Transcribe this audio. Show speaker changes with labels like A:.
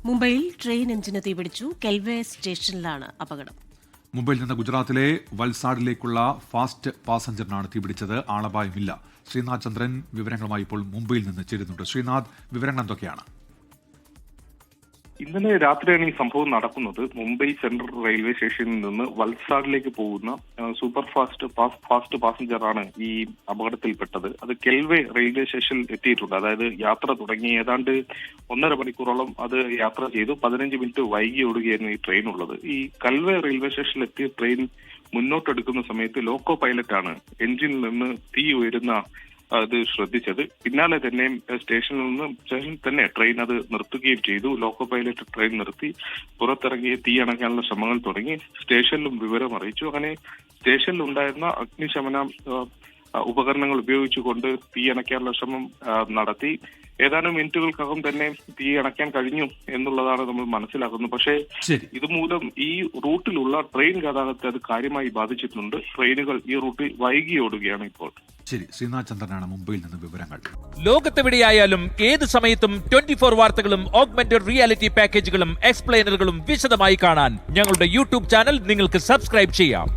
A: മുംബൈയിൽ ട്രെയിൻ എഞ്ചിന് തീപിടിച്ചു. കെൽവെ സ്റ്റേഷനിലാണ് അപകടം.
B: മുംബൈയിൽ നിന്ന് ഗുജറാത്തിലെ വൽസാഡിലേക്കുള്ള ഫാസ്റ്റ് പാസഞ്ചറിനാണ് തീപിടിച്ചത്. ആളപായമില്ല. ശ്രീനാഥ് ചന്ദ്രൻ വിവരങ്ങളുമായി ഇപ്പോൾ മുംബൈയിൽ നിന്ന് ചേരുന്നുണ്ട്. ശ്രീനാഥ്, വിവരങ്ങൾ എന്തൊക്കെയാണ്?
C: ഇന്നലെ രാത്രിയാണ് ഈ സംഭവം നടക്കുന്നത്. മുംബൈ സെൻട്രൽ റെയിൽവേ സ്റ്റേഷനിൽ നിന്ന് വൽസാഡിലേക്ക് പോകുന്ന സൂപ്പർ ഫാസ്റ്റ് പാസഞ്ചറാണ് ഈ അപകടത്തിൽപ്പെട്ടത്. അത് കെൽവെ റെയിൽവേ സ്റ്റേഷനിൽ എത്തിയിട്ടുണ്ട്. അതായത് യാത്ര തുടങ്ങി ഏതാണ്ട് 1.5 മണിക്കൂറോളം അത് യാത്ര ചെയ്തു. 15 മിനിറ്റ് വൈകി ഓടുകയായിരുന്നു ഈ ട്രെയിൻ ഉള്ളത്. ഈ കെൽവെ റെയിൽവേ സ്റ്റേഷനിൽ എത്തിയ ട്രെയിൻ മുന്നോട്ടെടുക്കുന്ന സമയത്ത് ലോക്കോ പൈലറ്റാണ് എഞ്ചിനിൽ നിന്ന് തീ ഉയരുന്ന അത് ശ്രദ്ധിച്ചത്. പിന്നാലെ തന്നെ സ്റ്റേഷനിൽ തന്നെ ട്രെയിൻ അത് നിർത്തുകയും ചെയ്തു. ലോക്കോ പൈലറ്റ് ട്രെയിൻ നിർത്തി പുറത്തിറങ്ങി തീ അണയ്ക്കാനുള്ള ശ്രമങ്ങൾ തുടങ്ങി. സ്റ്റേഷനിലും വിവരം അറിയിച്ചു. അങ്ങനെ സ്റ്റേഷനിൽ ഉണ്ടായിരുന്ന അഗ്നിശമന ഉപകരണങ്ങൾ ഉപയോഗിച്ചുകൊണ്ട് തീ അണയ്ക്കാനുള്ള ശ്രമം നടത്തി. ഏതാനും മിനിറ്റുകൾക്കകം തന്നെ തീ അണയ്ക്കാൻ കഴിഞ്ഞു എന്നുള്ളതാണ് നമ്മൾ മനസ്സിലാക്കുന്നത്. പക്ഷേ ഇതുമൂലം ഈ റൂട്ടിലുള്ള ട്രെയിൻ ഗതാഗതത്തെ അത് കാര്യമായി ബാധിച്ചിട്ടുണ്ട്. ട്രെയിനുകൾ ഈ റൂട്ടിൽ വൈകി ഓടുകയാണ് ഇപ്പോൾ.
B: ശരി, ശ്രീനാഥ് ചന്ദ്രനാണ് മുംബൈയിൽ നിന്ന് വിവരങ്ങൾ.
D: ലോകത്തെവിടെയായാലും ഏത് സമയത്തും 24 വാർത്തകളും ഓഗ്മെന്റഡ് റിയാലിറ്റി പാക്കേജുകളും എക്സ്പ്ലെയിനറുകളും വിശദമായി കാണാൻ ഞങ്ങളുടെ യൂട്യൂബ് ചാനൽ നിങ്ങൾക്ക് സബ്സ്ക്രൈബ് ചെയ്യാം.